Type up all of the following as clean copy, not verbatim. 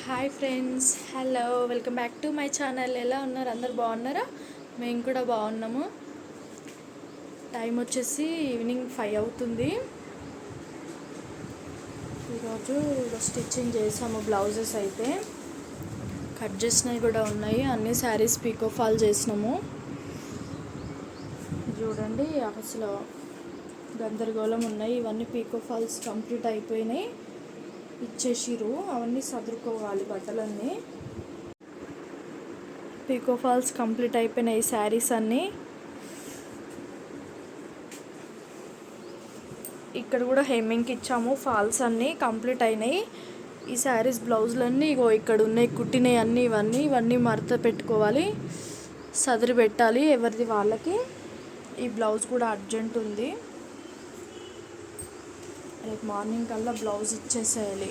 Hi friends, hello, welcome back to my channel. ఎలా ఉన్నారు? అందరు బాగున్నారా? మేము కూడా బాగున్నాము. టైం వచ్చేసి ఈవినింగ్ 5 అవుతుంది. ఈరోజు స్టిచ్చింగ్ చేసాము. బ్లౌజెస్ అయితే కట్ చేసినవి కూడా ఉన్నాయి. అన్ని శారీస్ పీకో ఫాల్ చేసినాము. చూడండి, అసలు గందరగోళం ఉన్నాయి. ఇవన్నీ పీకో ఫాల్స్ కంప్లీట్ అయిపోయినాయి, ఇచ్చేసిరు. అవన్నీ సదురుకోవాలి బట్టలన్నీ. పీకో ఫాల్స్ కంప్లీట్ అయిపోయినాయి శారీస్ అన్నీ. ఇక్కడ కూడా హెమ్మింగ్కి ఇచ్చాము. ఫాల్స్ అన్నీ కంప్లీట్ అయినాయి. ఈ శారీస్ బ్లౌజులన్నీ ఇగో ఇక్కడ ఉన్నాయి, కుట్టినవి అన్నీ. ఇవన్నీ మడత పెట్టుకోవాలి, సదిరి పెట్టాలి ఎవరిది వాళ్ళకి. ఈ బ్లౌజ్ కూడా అర్జెంట్ ఉంది, రేపు మార్నింగ్ కల్లా బ్లౌజ్ ఇచ్చేసేయాలి.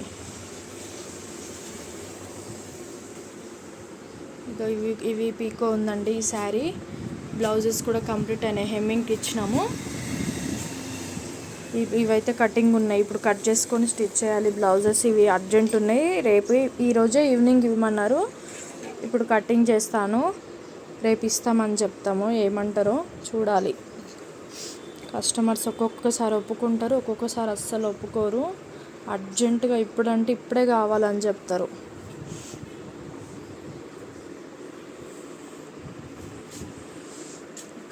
ఇంకా ఇవి పీకో ఉందండి. ఈ శారీ బ్లౌజెస్ కూడా కంప్లీట్ అయినాయి, హెమ్మింగ్కి ఇచ్చినాము. ఇవైతే కటింగ్ ఉన్నాయి, ఇప్పుడు కట్ చేసుకొని స్టిచ్ చేయాలి బ్లౌజెస్. ఇవి అర్జెంట్ ఉన్నాయి, రేపు ఈరోజే ఈవినింగ్ ఇవ్వమన్నారు. ఇప్పుడు కటింగ్ చేస్తాను, రేపు ఇస్తామని చెప్తాము. ఏమంటారో చూడాలి. కస్టమర్స్ ఒక్కొక్కసారి ఒప్పుకుంటారు, ఒక్కొక్కసారి అస్సలు ఒప్పుకోరు. అర్జెంటుగా ఇప్పుడంటే ఇప్పుడే కావాలని చెప్తారు.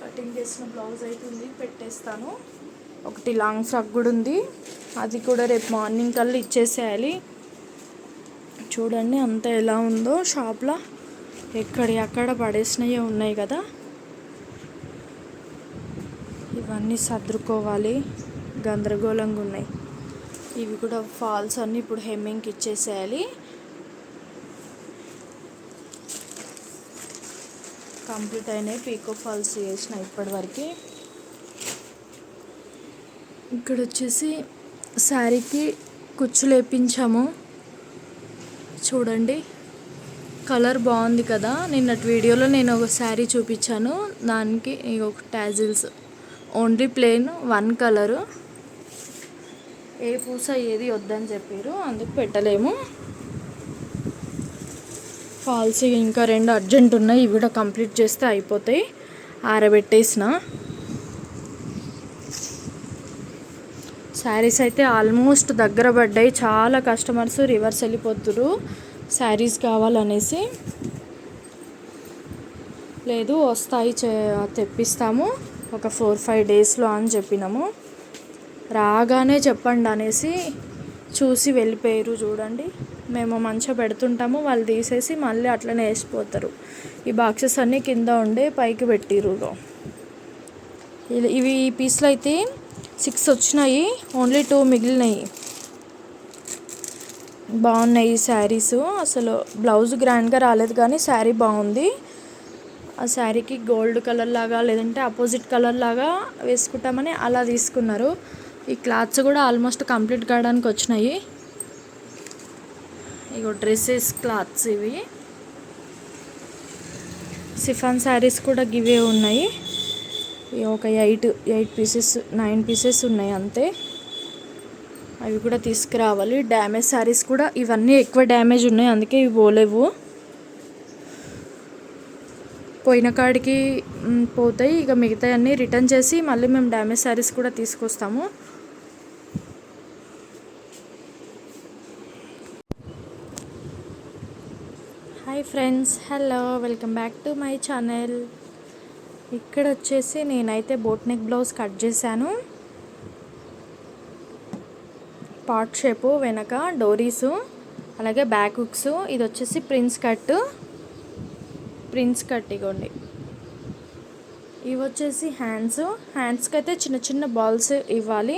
కటింగ్ చేసిన బ్లౌజ్ అయితే ఉంది, పెట్టేస్తాను. ఒకటి లాంగ్ ఫ్రాక్ కూడా ఉంది, అది కూడా రేపు మార్నింగ్ కల్లా ఇచ్చేసేయాలి. చూడండి అంతా ఎలా ఉందో షాప్లో. ఎక్కడ పడేసినవి ఉన్నాయి కదా, ఇవన్నీ సర్దుకోవాలి. గందరగోళంగా ఉన్నాయి. ఇవి కూడా ఫాల్స్ అన్నీ ఇప్పుడు హెమ్మింగ్కి ఇచ్చేసేయాలి. కంప్లీట్ అయినాయి, పీకో ఫాల్స్ చేసిన ఇప్పటివరకు. ఇక్కడ వచ్చేసి శారీకి కుచ్చులు వేయించాము. చూడండి, కలర్ బాగుంది కదా. నిన్నటి వీడియోలో నేను ఒక శారీ చూపించాను, దానికి ఒక టాజిల్స్ ఓన్లీ ప్లెయిన్ 1 కలరు. ఏ పూస ఏది వద్దని చెప్పారు, అందుకు పెట్టలేము. ఫాల్స్ ఇంకా 2 అర్జెంట్ ఉన్నాయి, ఇవి కూడా కంప్లీట్ చేస్తే అయిపోతాయి. ఆరబెట్టేసిన శారీస్ అయితే ఆల్మోస్ట్ దగ్గర పడ్డాయి. చాలా కస్టమర్స్ రివర్స్ వెళ్ళిపోతున్నారు శారీస్ కావాలనేసి. లేదు, వస్తాయి, తెప్పిస్తాము ఒక 4-5 డేస్లో అని చెప్పినాము. రాగానే చెప్పండి అనేసి చూసి వెళ్ళిపోయారు. చూడండి, మేము మంచిగా పెడుతుంటాము, వాళ్ళు తీసేసి మళ్ళీ అట్లనే వేసిపోతారు. ఈ బాక్సెస్ అన్నీ కింద ఉండే పైకి పెట్టిరు. ఇవి ఈ పీస్లు అయితే 6 వచ్చినాయి, ఓన్లీ 2 మిగిలినాయి. బాగున్నాయి ఈ శారీస్. అసలు బ్లౌజ్ గ్రాండ్గా రాలేదు కానీ శారీ బాగుంది. ఆ శారీకి గోల్డ్ కలర్ లాగా, లేదంటే అపోజిట్ కలర్ లాగా వేసుకుంటామని అలా తీసుకున్నారు. ఈ క్లాత్స్ కూడా ఆల్మోస్ట్ కంప్లీట్ కావడానికి వచ్చినాయి. ఇగో డ్రెస్సెస్ క్లాత్స్ ఇవి. సిఫాన్ శారీస్ కూడా గివే ఉన్నాయి. ఒక 8 పీసెస్ 9 పీసెస్ ఉన్నాయి అంతే. అవి కూడా తీసుకురావాలి. డ్యామేజ్ శారీస్ కూడా ఇవన్నీ ఎక్కువ డ్యామేజ్ ఉన్నాయి, అందుకే ఇవి పోలేవు. పోయిన కాడికి పోతాయి. ఇక మిగతా అన్నీ రిటర్న్ చేసి మళ్ళీ మేము డ్యామేజ్ శారీస్ కూడా తీసుకొస్తాము. Hi friends, hello, welcome back to my channel. ఇక్కడ వచ్చేసి నేనైతే బోట్ నెక్ బ్లౌజ్ కట్ చేశాను. పార్ట్ షేపు, వెనక డోరీసు, అలాగే బ్యాక్ హుక్స్. ఇది వచ్చేసి ప్రిన్స్ కట్ ఇగోండి. ఇవి వచ్చేసి హ్యాండ్స్కి అయితే చిన్న చిన్న బాల్స్ ఇవ్వాలి.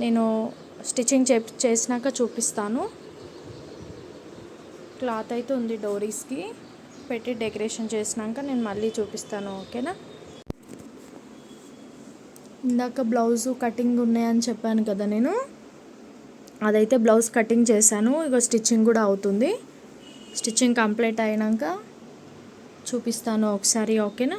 నేను స్టిచ్చింగ్ చేసినాక చూపిస్తాను. క్లాత్ అయితే ఉంది డోరీస్కి, పెట్టి డెకరేషన్ చేసినాక నేను మళ్ళీ చూపిస్తాను, ఓకేనా. ఇందాక బ్లౌజు కటింగ్ ఉన్నాయని చెప్పాను కదా నేను, అదైతే బ్లౌజ్ కటింగ్ చేశాను. ఇక స్టిచ్చింగ్ కూడా అవుతుంది. స్టిచ్చింగ్ కంప్లీట్ అయినాక చూపిస్తాను ఒకసారి, ఓకేనా.